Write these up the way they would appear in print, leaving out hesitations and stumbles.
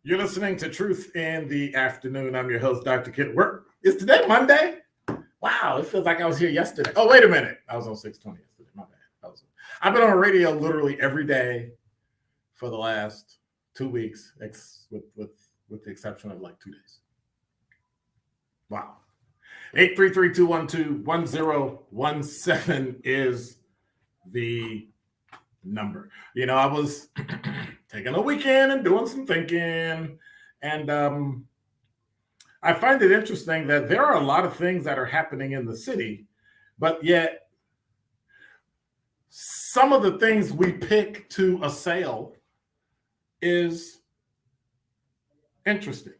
You're listening to Truth in the Afternoon. I'm your host, Dr. Kent. Is today Monday? Wow, it feels like I was here yesterday. Oh, wait a minute. I was on 620 yesterday. My bad. I've been on the radio literally every day for the last 2 weeks, with the exception of like 2 days. Wow. 833-212-1017 is the number. You know, I was taking a weekend and doing some thinking, and I find it interesting that there are a lot of things that are happening in the city, but yet some of the things we pick to assail is interesting.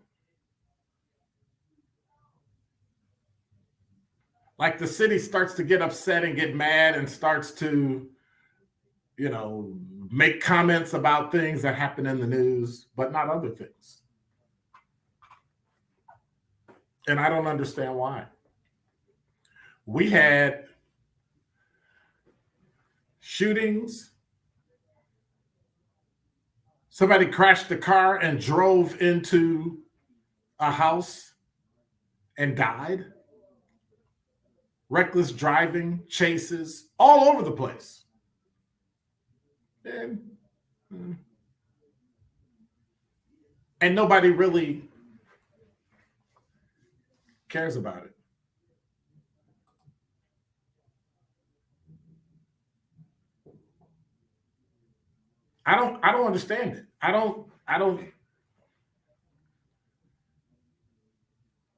Like the city starts to get upset and get mad and starts to, you know, make comments about things that happen in the news, but not other things. And I don't understand why. We had shootings. Somebody crashed the car and drove into a house and died. Reckless driving, chases, all over the place. And nobody really cares about it. I don't understand it. I don't.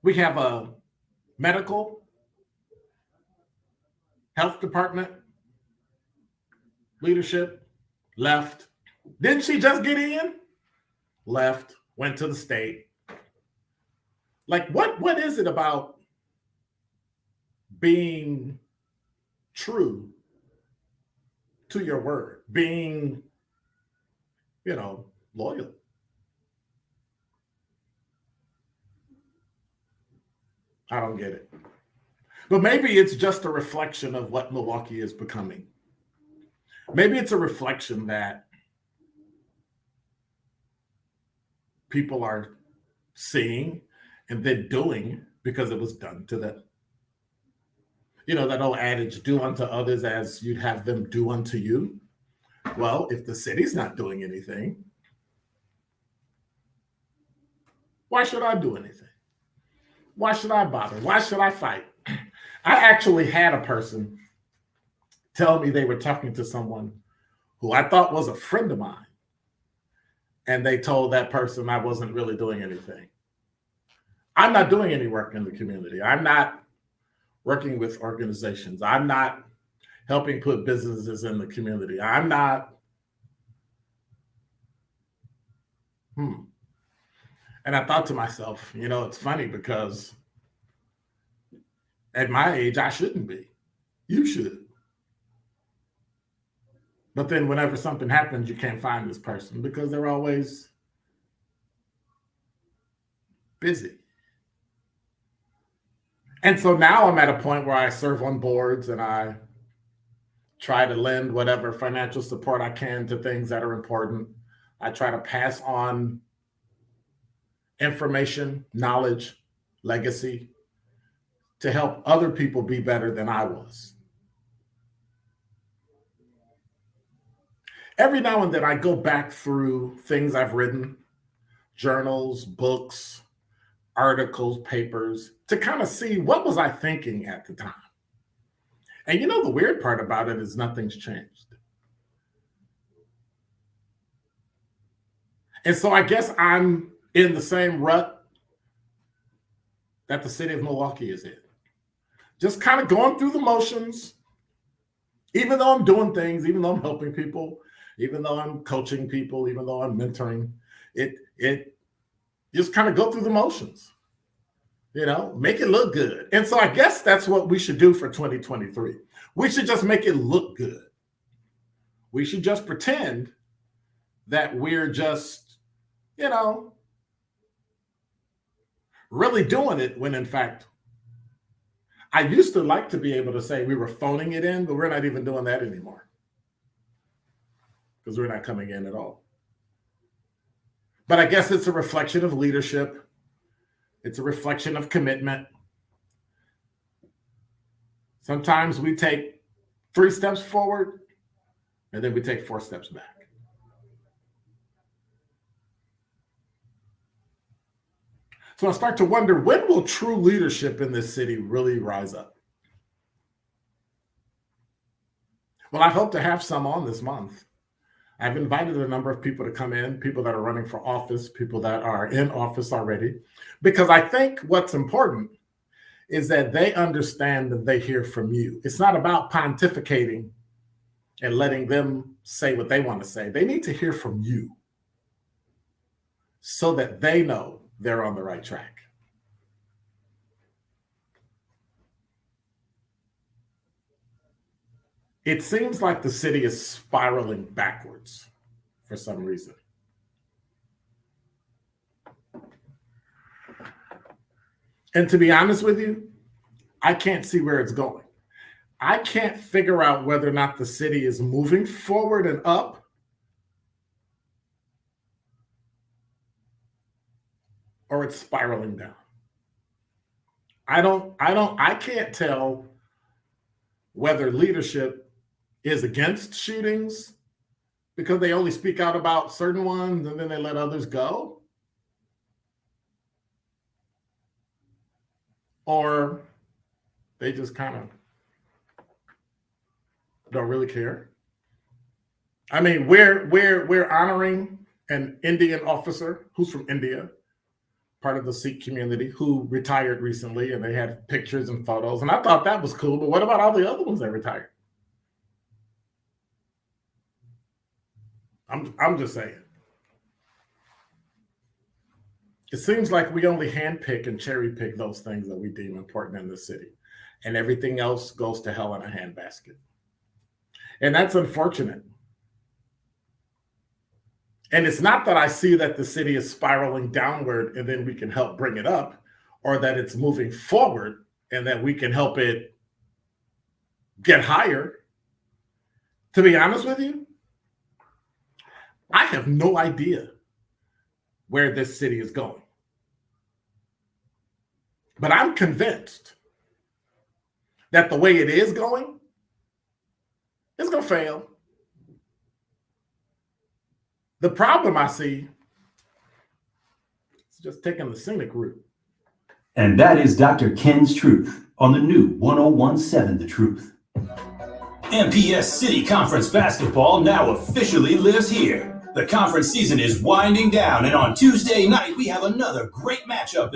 We have a medical health department leadership left. Didn't she just get in? Left, went to the state. Like, what is it about being true to your word, being, you know, loyal? I don't get it. But maybe it's just a reflection of what Milwaukee is becoming. Maybe it's a reflection that people are seeing and then doing because it was done to them. You know, that old adage, do unto others as you'd have them do unto you. Well, if the city's not doing anything, why should I do anything? Why should I bother? Why should I fight? I actually had a person tell me they were talking to someone who I thought was a friend of mine. And they told that person I wasn't really doing anything. I'm not doing any work in the community. I'm not working with organizations. I'm not helping put businesses in the community. I'm not. And I thought to myself, you know, it's funny because at my age, I shouldn't be. You should. But then whenever something happens, you can't find this person because they're always busy. And so now I'm at a point where I serve on boards and I try to lend whatever financial support I can to things that are important. I try to pass on information, knowledge, legacy to help other people be better than I was. Every now and then I go back through things I've written, journals, books, articles, papers, to kind of see what was I thinking at the time. And you know, the weird part about it is nothing's changed. And so I guess I'm in the same rut that the city of Milwaukee is in. Just kind of going through the motions, even though I'm doing things, even though I'm helping people, even though I'm coaching people, even though I'm mentoring, it just kind of go through the motions. Make it look good. And so I guess that's what we should do for 2023. We should just make it look good. We should just pretend that we're just, really doing it when in fact, I used to like to be able to say we were phoning it in, but we're not even doing that anymore because we're not coming in at all. But I guess it's a reflection of leadership. It's a reflection of commitment. Sometimes we take 3 steps forward and then we take 4 steps back. So I start to wonder, when will true leadership in this city really rise up? Well, I hope to have some on this month. I've invited a number of people to come in, people that are running for office, people that are in office already, because I think what's important is that they understand that they hear from you. It's not about pontificating and letting them say what they want to say. They need to hear from you so that they know they're on the right track. It seems like the city is spiraling backwards for some reason. And to be honest with you, I can't see where it's going. I can't figure out whether or not the city is moving forward and up or it's spiraling down. I can't tell whether leadership is against shootings because they only speak out about certain ones and then they let others go. Or they just kind of don't really care. I mean, we're honoring an Indian officer who's from India, part of the Sikh community, who retired recently, and they had pictures and photos. And I thought that was cool, but what about all the other ones that retired? I'm just saying. It seems like we only handpick and cherry pick those things that we deem important in the city, and everything else goes to hell in a handbasket. And that's unfortunate. And it's not that I see that the city is spiraling downward and then we can help bring it up, or that it's moving forward and that we can help it get higher. To be honest with you, I have no idea where this city is going. But I'm convinced that the way it is going, it's going to fail. The problem I see is just taking the scenic route. And that is Dr. Ken's Truth on the new 1017 The Truth. MPS City Conference basketball now officially lives here. The conference season is winding down, and on Tuesday night, we have another great matchup